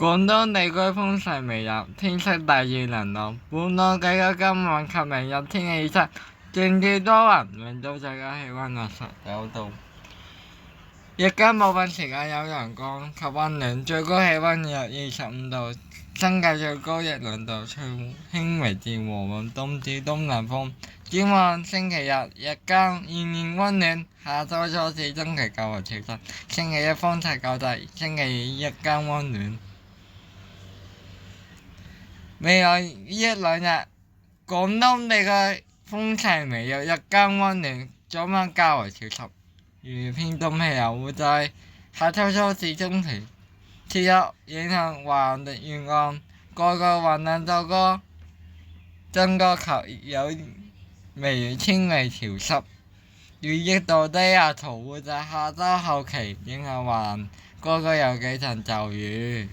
廣東地區風勢微弱，天色大致良好。本港地區今晚及明日天氣預測漸轉多雲，明早最高氣溫約19度，日間部分時間有陽光及溫暖，最高氣溫約25度，新界最高約2度，吹輕微至和緩東至東南風。展望星期日，日間仍然溫暖，下周初至中期較為潮濕，星期一風勢較大，星期二日間溫暖。未來一兩日，廣東地區風勢微弱，日間溫暖，早晚較為潮濕，預偏東氣流會在下周初至中期持續影響華南沿岸，各個雲量較高，增加及有輕微潮濕。預熱度低壓槽會在下周後期影響華南，各個有幾陣驟雨。